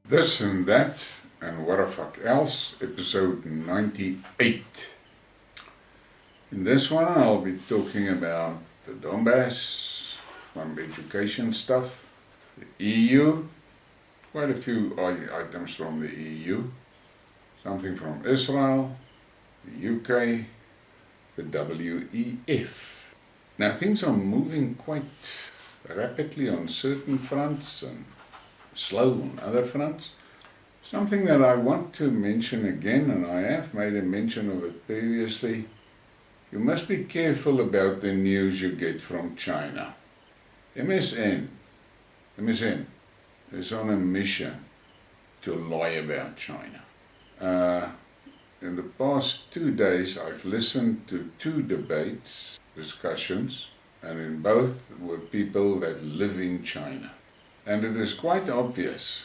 This and That and What the Fuck Else, episode 98. In this one I'll be talking about the Donbass, some education stuff, the EU, quite a few items from the EU, something from Israel, the UK, the WEF. Now things are moving quite rapidly on certain fronts and slow on other fronts. Something that I want to mention again, and I have made a mention of it previously, you must be careful about the news you get from China. MSN is on a mission to lie about China. In the past 2 days I've listened to 2 discussions, and in both were people that live in China. And it is quite obvious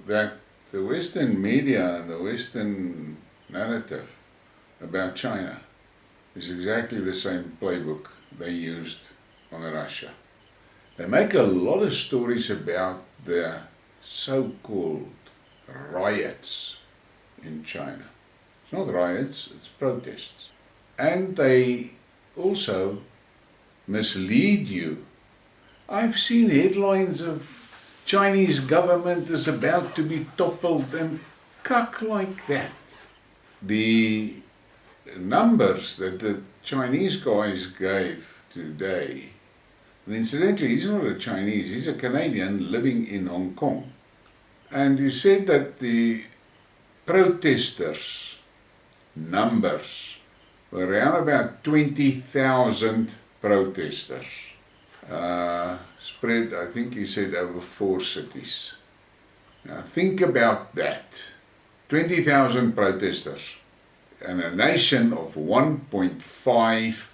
that the Western media and the Western narrative about China is exactly the same playbook they used on Russia. They make a lot of stories about the so-called riots in China. It's not riots, it's protests. And they also mislead you. I've seen headlines of Chinese government is about to be toppled and cuck like that. The numbers that the Chinese guys gave today, and incidentally he's not a Chinese, he's a Canadian living in Hong Kong, and he said that the protesters' numbers were around about 20,000 protesters. Spread, I think he said, over 4 cities. Now think about that. 20,000 protesters and a nation of 1.5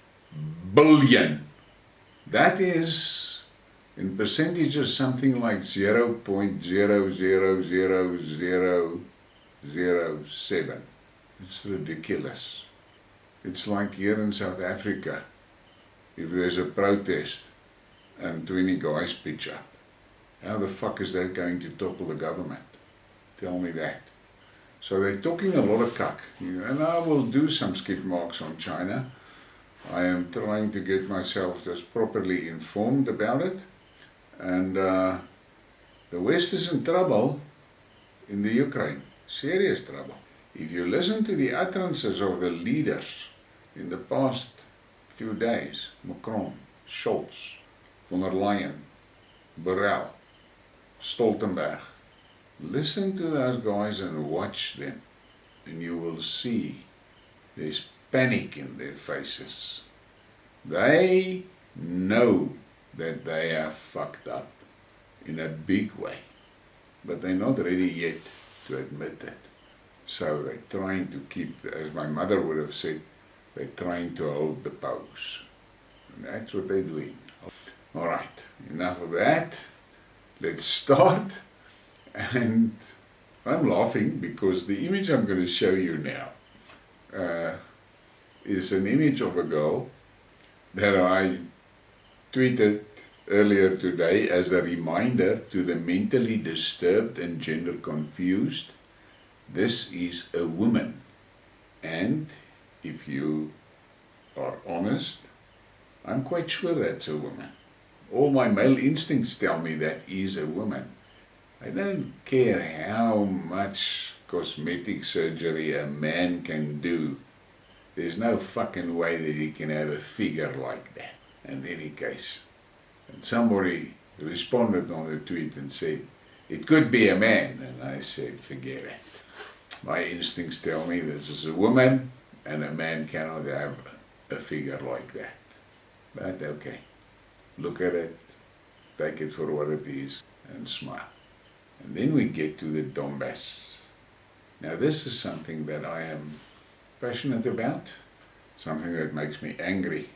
billion. That is, in percentages, something like 0.0000007. It's ridiculous. It's like here in South Africa, if there's a protest and 20 guys pitch up. How the fuck is that going to topple the government? Tell me that. So they're talking a lot of cuck. And I will do some Skidmarks on China. I am trying to get myself just properly informed about it. And the West is in trouble in the Ukraine. Serious trouble. If you listen to the utterances of the leaders in the past few days, Macron, Scholz, von der Leyen, Borrell, Stoltenberg. Listen to those guys and watch them, and you will see there's panic in their faces. They know that they are fucked up in a big way, but they're not ready yet to admit it. So they're trying to keep, as my mother would have said, they're trying to hold the pose. And that's what they're doing. Alright, enough of that. Let's start. And I'm laughing because the image I'm going to show you now is an image of a girl that I tweeted earlier today as a reminder to the mentally disturbed and gender confused. This is a woman. And if you are honest, I'm quite sure that's a woman. All my male instincts tell me that is a woman. I don't care how much cosmetic surgery a man can do. There's no fucking way that he can have a figure like that. In any case. And somebody responded on the tweet and said, it could be a man. And I said, forget it. My instincts tell me this is a woman and a man cannot have a figure like that. But okay. Look at it, take it for what it is, and smile. And then we get to the Donbass. Now this is something that I am passionate about, something that makes me angry.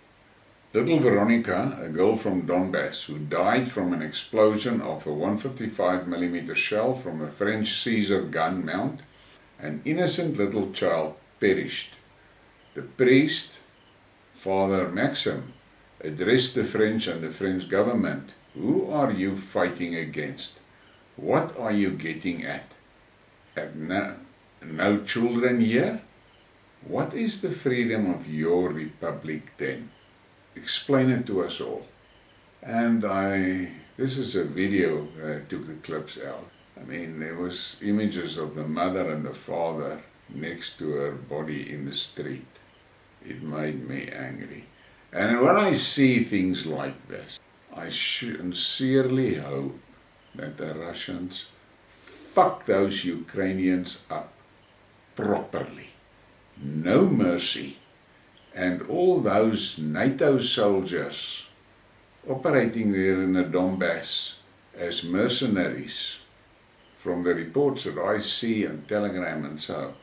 Little Veronica, a girl from Donbass who died from an explosion of a 155mm shell from a French Caesar gun mount, an innocent little child perished. The priest, Father Maxim, addressed the French and the French government. Who are you fighting against? What are you getting at? have no children here? What is the freedom of your republic then? Explain it to us all. And this is a video I took the clips out. I mean, there was images of the mother and the father next to her body in the street. It made me angry. And when I see things like this, I sincerely hope that the Russians fuck those Ukrainians up properly. No mercy. And all those NATO soldiers operating there in the Donbass as mercenaries, from the reports that I see on Telegram and so,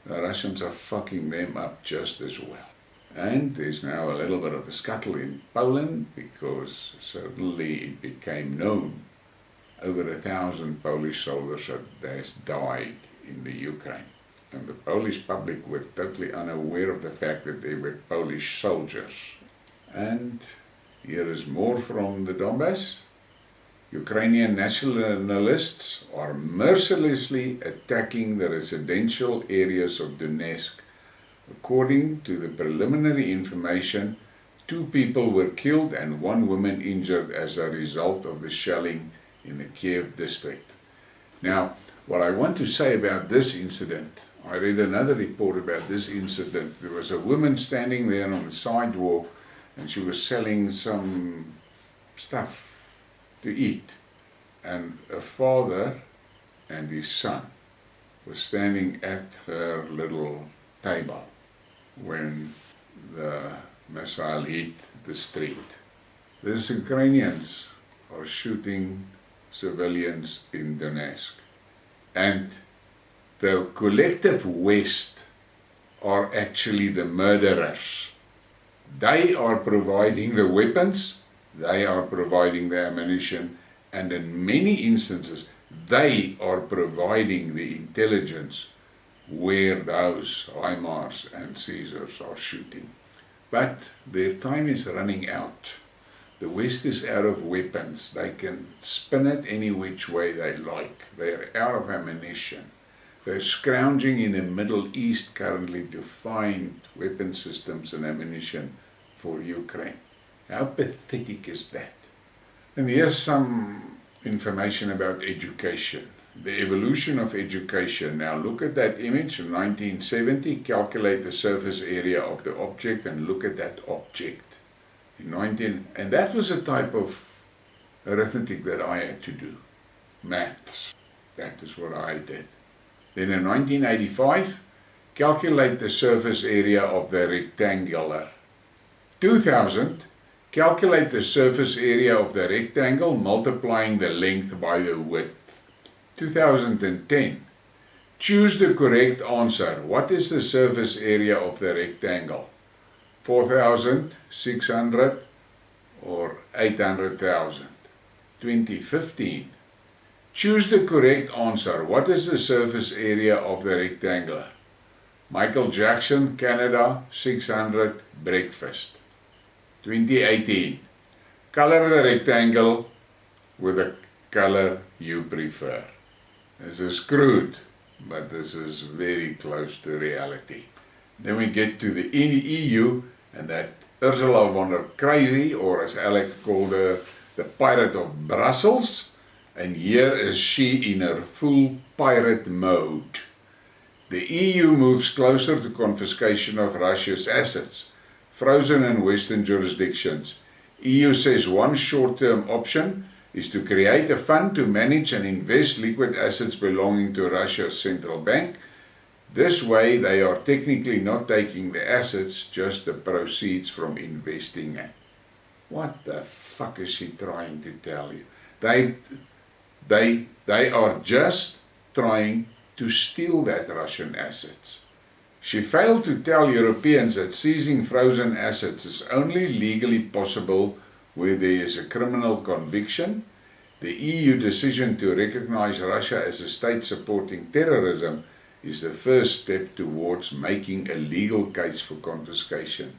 the Russians are fucking them up just as well. And there's now a little bit of a scuttle in Poland because suddenly it became known over 1,000 Polish soldiers has died in the Ukraine. And the Polish public were totally unaware of the fact that they were Polish soldiers. And here is more from the Donbass. Ukrainian nationalists are mercilessly attacking the residential areas of Donetsk. According to the preliminary information, 2 people were killed and 1 woman injured as a result of the shelling in the Kiev district. Now, what I want to say about this incident, I read another report about this incident. There was a woman standing there on the sidewalk and she was selling some stuff to eat. And a father and his son were standing at her little table when the missile hit the street. These Ukrainians are shooting civilians in Donetsk. And the collective West are actually the murderers. They are providing the weapons, they are providing the ammunition, and in many instances, they are providing the intelligence where those HIMARS and Caesars are shooting. But their time is running out. The West is out of weapons. They can spin it any which way they like. They are out of ammunition. They're scrounging in the Middle East currently to find weapon systems and ammunition for Ukraine. How pathetic is that? And here's some information about education. The evolution of education. Now look at that image in 1970. Calculate the surface area of the object and look at that object. And that was a type of arithmetic that I had to do. Maths. That is what I did. Then in 1985, calculate the surface area of the rectangular. 2000, calculate the surface area of the rectangle multiplying the length by the width. 2010, choose the correct answer. What is the surface area of the rectangle? 4,600 or 800,000. 2015, choose the correct answer. What is the surface area of the rectangular? Michael Jackson, Canada, 600, breakfast. 2018, color the rectangle with the color you prefer. This is crude, but this is very close to reality. Then we get to the EU, and that Ursula von der Crazy, or as Alex called her, the Pirate of Brussels. And here is she in her full pirate mode. The EU moves closer to confiscation of Russia's assets, frozen in Western jurisdictions. EU says one short-term option is to create a fund to manage and invest liquid assets belonging to Russia's central bank. This way they are technically not taking the assets, just the proceeds from investing it. What the fuck is she trying to tell you? They are just trying to steal that Russian assets. She failed to tell Europeans that seizing frozen assets is only legally possible where there is a criminal conviction. The EU decision to recognize Russia as a state supporting terrorism is the first step towards making a legal case for confiscation.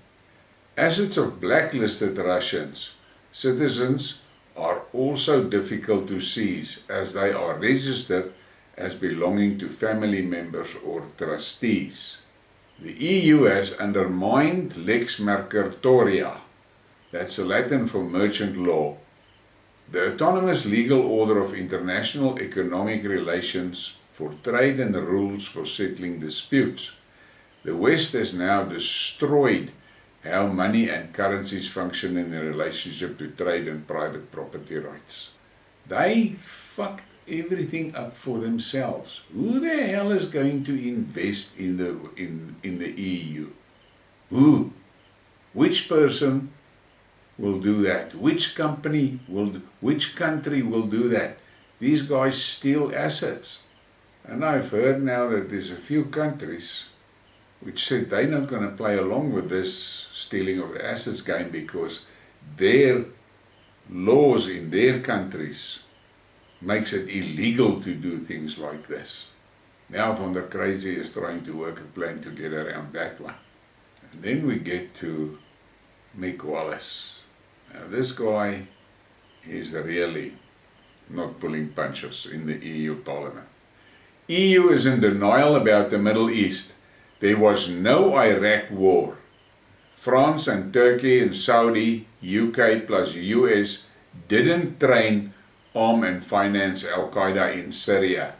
Assets of blacklisted Russians citizens are also difficult to seize as they are registered as belonging to family members or trustees. The EU has undermined lex mercatoria, that's the Latin for merchant law, the autonomous legal order of international economic relations for trade and the rules for settling disputes. The West has now destroyed how money and currencies function in relationship to trade and private property rights. They fucked everything up for themselves. Who the hell is going to invest in the EU? Who? Which person will do that? Which company which country will do that? These guys steal assets. And I've heard now that there's a few countries which said they're not going to play along with this stealing of the assets game because their laws in their countries makes it illegal to do things like this. Now Van der Crazy is trying to work a plan to get around that one. And then we get to Mick Wallace. Now this guy is really not pulling punches in the EU Parliament. EU is in denial about the Middle East. There was no Iraq war. France and Turkey and Saudi, UK plus US didn't train, arm and finance Al-Qaeda in Syria.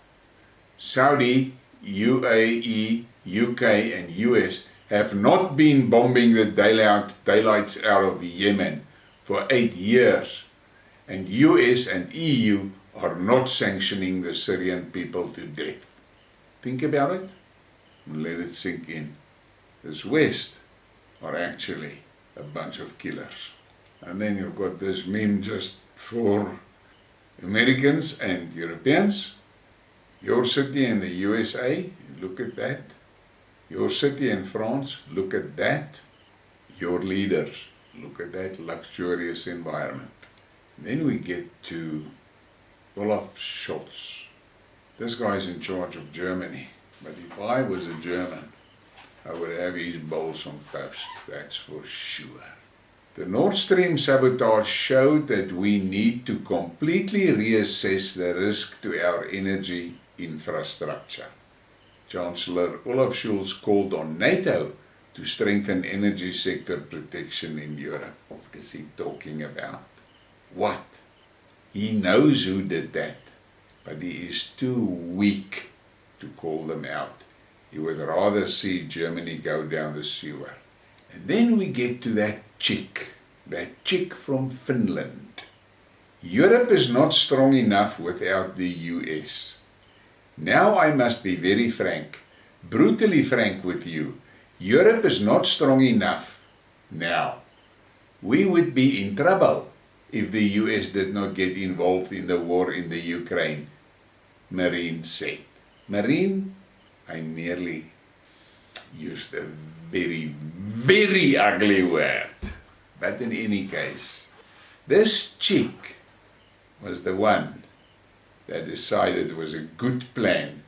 Saudi, UAE, UK and US have not been bombing the daylights out of Yemen for 8 years. And US and EU are not sanctioning the Syrian people to death. Think about it and let it sink in. This West are actually a bunch of killers. And then you've got this meme just for Americans and Europeans. Your city in the USA, look at that. Your city in France, look at that. Your leaders, look at that luxurious environment. And then we get to Olaf Scholz. This guy's in charge of Germany. But if I was a German, I would have his balls on toast, that's for sure. The Nord Stream sabotage showed that we need to completely reassess the risk to our energy infrastructure. Chancellor Olaf Scholz called on NATO to strengthen energy sector protection in Europe. What is he talking about? What? He knows who did that, but he is too weak to call them out. He would rather see Germany go down the sewer. And then we get to that chick from Finland. Europe is not strong enough without the US. Now I must be very frank, brutally frank with you. Europe is not strong enough now. We would be in trouble if the US did not get involved in the war in the Ukraine, Marine said. Marine, I nearly used a very, very ugly word. But in any case, this chick was the one that decided it was a good plan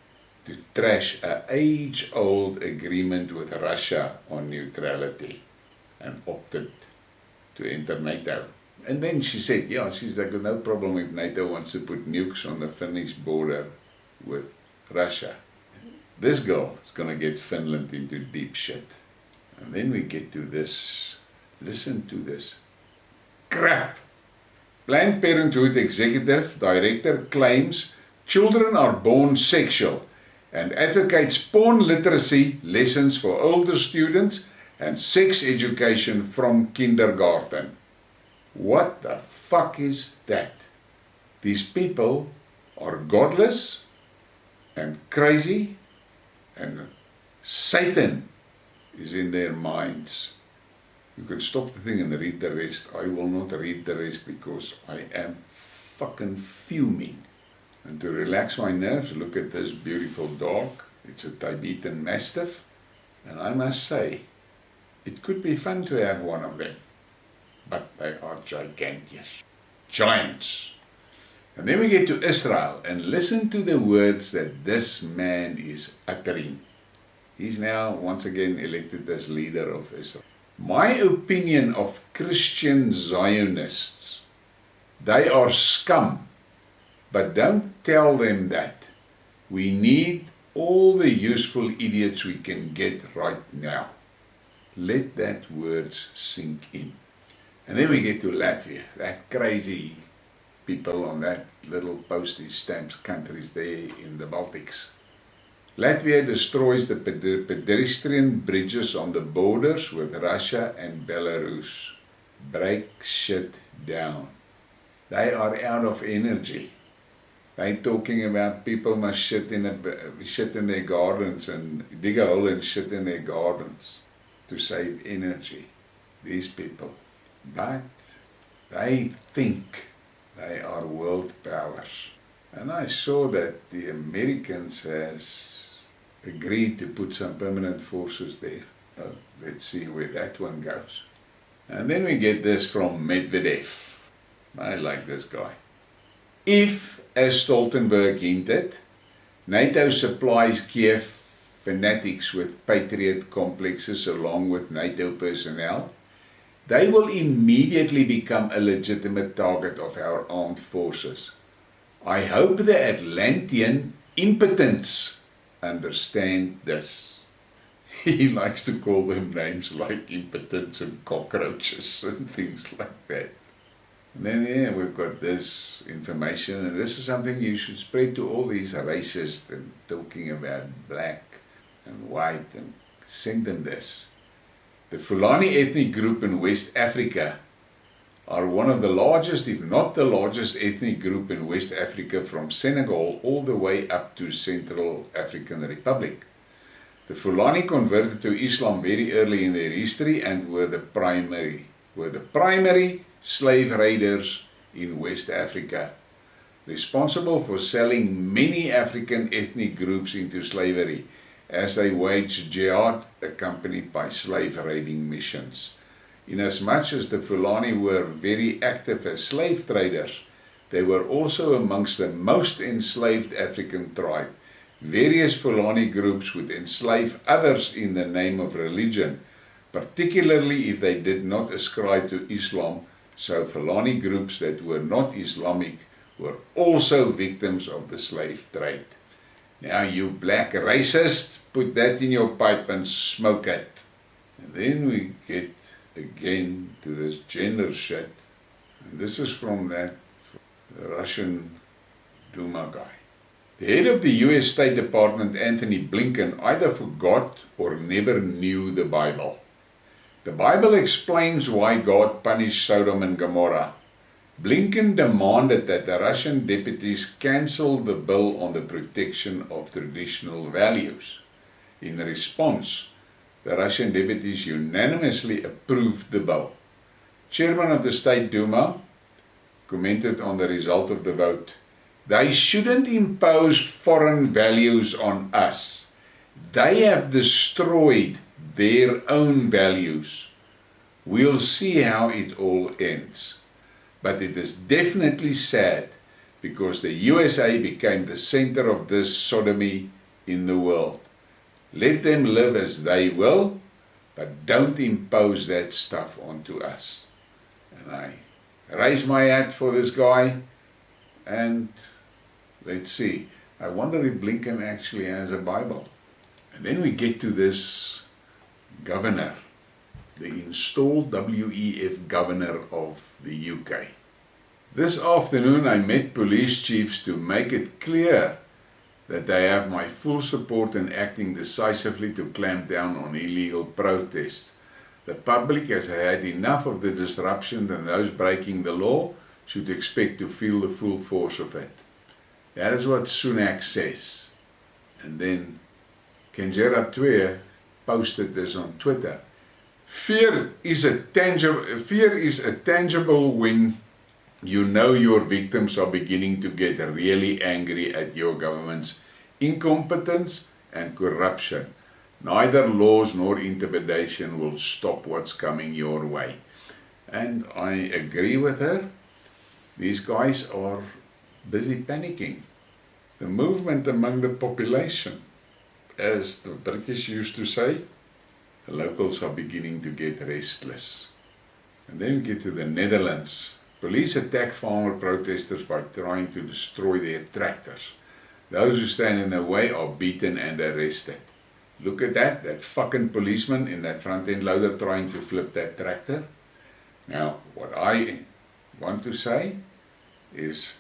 to trash an age-old agreement with Russia on neutrality and opted to enter NATO. And then she said, yeah, she's like, no problem if NATO wants to put nukes on the Finnish border with Russia. This girl is going to get Finland into deep shit. And then we get to this. Listen to this. Crap! Planned Parenthood Executive Director claims children are born sexual and advocates porn literacy lessons for older students and sex education from kindergarten. What the fuck is that? These people are godless and crazy, and Satan is in their minds. You can stop the thing and read the rest. I will not read the rest because I am fucking fuming. And to relax my nerves, look at this beautiful dog. It's a Tibetan Mastiff. And I must say, it could be fun to have one of them. But they are gigantic. Giants. And then we get to Israel and listen to the words that this man is uttering. He's now once again elected as leader of Israel. My opinion of Christian Zionists, they are scum. But don't tell them that. We need all the useful idiots we can get right now. Let that words sink in. And then we get to Latvia, that crazy people on that little postage stamps countries there in the Baltics. Latvia destroys the pedestrian bridges on the borders with Russia and Belarus. Break shit down. They are out of energy. They're talking about people must shit in their gardens and dig a hole and shit in their gardens to save energy. These people. But they think they are world powers. And I saw that the Americans has agreed to put some permanent forces there. Let's see where that one goes. And then we get this from Medvedev. I like this guy. If, as Stoltenberg hinted, NATO supplies Kiev fanatics with patriot complexes along with NATO personnel, they will immediately become a legitimate target of our armed forces. I hope the Atlantean impotents understand this. He likes to call them names like impotents and cockroaches and things like that. And then we've got this information, and this is something you should spread to all these racists and talking about black and white, and send them this. The Fulani ethnic group in West Africa are one of the largest, if not the largest ethnic group in West Africa, from Senegal all the way up to Central African Republic. The Fulani converted to Islam very early in their history and were the primary slave raiders in West Africa, responsible for selling many African ethnic groups into slavery as they waged jihad accompanied by slave raiding missions. Inasmuch as the Fulani were very active as slave traders, they were also amongst the most enslaved African tribe. Various Fulani groups would enslave others in the name of religion, particularly if they did not ascribe to Islam, so Fulani groups that were not Islamic were also victims of the slave trade. Now you black racist, put that in your pipe and smoke it. And then we get again to this gender shit. And this is from that Russian Duma guy. The head of the US State Department, Anthony Blinken, either forgot or never knew the Bible. The Bible explains why God punished Sodom and Gomorrah. Blinken demanded that the Russian deputies cancel the bill on the protection of traditional values. In response, the Russian deputies unanimously approved the bill. Chairman of the State Duma commented on the result of the vote. They shouldn't impose foreign values on us. They have destroyed their own values. We'll see how it all ends. But it is definitely sad because the USA became the center of this sodomy in the world. Let them live as they will, but don't impose that stuff onto us. And I raise my hat for this guy, and let's see. I wonder if Blinken actually has a Bible. And then we get to this governor, the installed WEF governor of the UK. This afternoon I met police chiefs to make it clear that they have my full support in acting decisively to clamp down on illegal protests. The public has had enough of the disruption, and those breaking the law should expect to feel the full force of it. That is what Sunak says. And then Kenjera Twee posted this on Twitter. Fear is a tangible when you know your victims are beginning to get really angry at your government's incompetence and corruption. Neither laws nor intimidation will stop what's coming your way. And I agree with her. These guys are busy panicking. The movement among the population, as the British used to say, the locals are beginning to get restless. And then we get to the Netherlands. Police attack farmer protesters by trying to destroy their tractors. Those who stand in the way are beaten and arrested. Look at that fucking policeman in that front end loader trying to flip that tractor. Now, what I want to say is,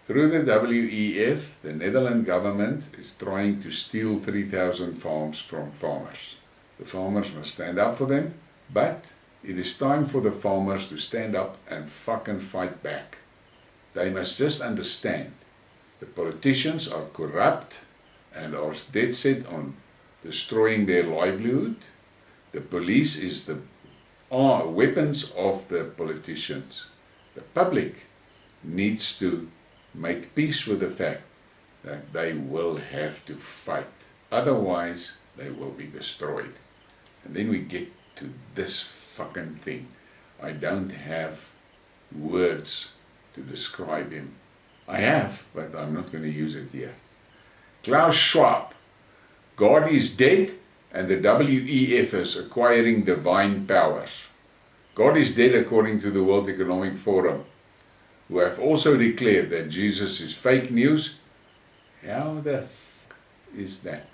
through the WEF, the Netherlands government is trying to steal 3,000 farms from farmers. The farmers must stand up for them, but it is time for the farmers to stand up and fucking fight back. They must just understand the politicians are corrupt and are dead set on destroying their livelihood. The police is the weapons of the politicians. The public needs to make peace with the fact that they will have to fight. Otherwise, they will be destroyed. And then we get to this fucking thing. I don't have words to describe him. I have, but I'm not going to use it here. Klaus Schwab. God is dead and the WEF is acquiring divine powers. God is dead according to the World Economic Forum, who have also declared that Jesus is fake news. How the fuck is that?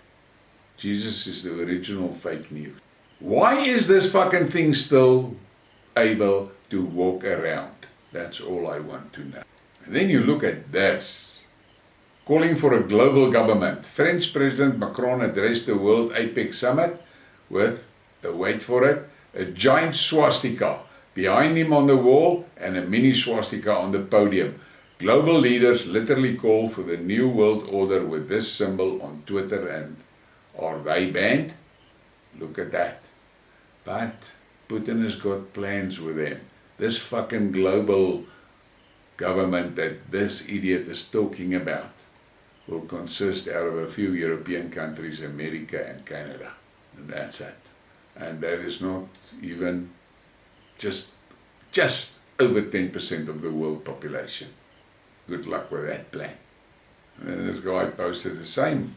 Jesus is the original fake news. Why is this fucking thing still able to walk around? That's all I want to know. And then you look at this. Calling for a global government. French President Macron addressed the World APEC Summit with, wait for it, a giant swastika behind him on the wall and a mini swastika on the podium. Global leaders literally call for the new world order with this symbol on Twitter, and are they banned? Look at that. But Putin has got plans with them. This fucking global government that this idiot is talking about will consist out of a few European countries, America and Canada. And that's it. And that is not even just over 10% of the world population. Good luck with that plan. And this guy posted the same.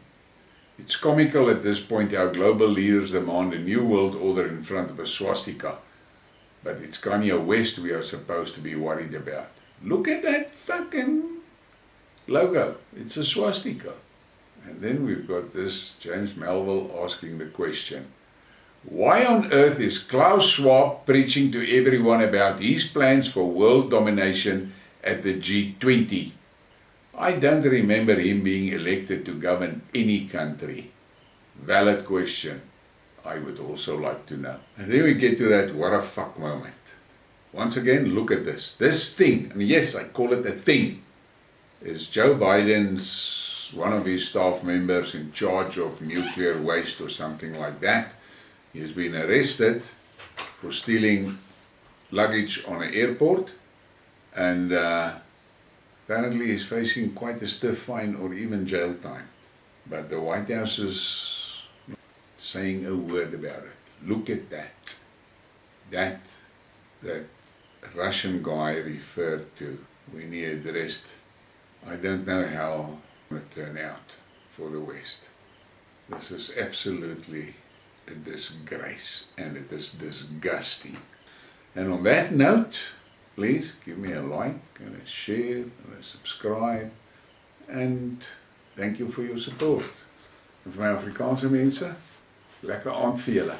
It's comical at this point how global leaders demand a new world order in front of a swastika. But it's Kanye West we are supposed to be worried about. Look at that fucking logo. It's a swastika. And then we've got this James Melville asking the question, why on earth is Klaus Schwab preaching to everyone about his plans for world domination at the G20? I don't remember him being elected to govern any country. Valid question. I would also like to know. And then we get to that what a fuck moment. Once again, look at this. This thing, and yes, I call it a thing, is Joe Biden's, one of his staff members in charge of nuclear waste or something like that. He has been arrested for stealing luggage on an airport, and apparently he's facing quite a stiff fine or even jail time. But the White House is not saying a word about it. Look at that. That Russian guy referred to when he addressed, I don't know how it will turn out for the West. This is absolutely a disgrace, and it is disgusting. And on that note, please give me a like and a share and a subscribe, and thank you for your support. En vir my Afrikaanse mense, lekker aand vir julle.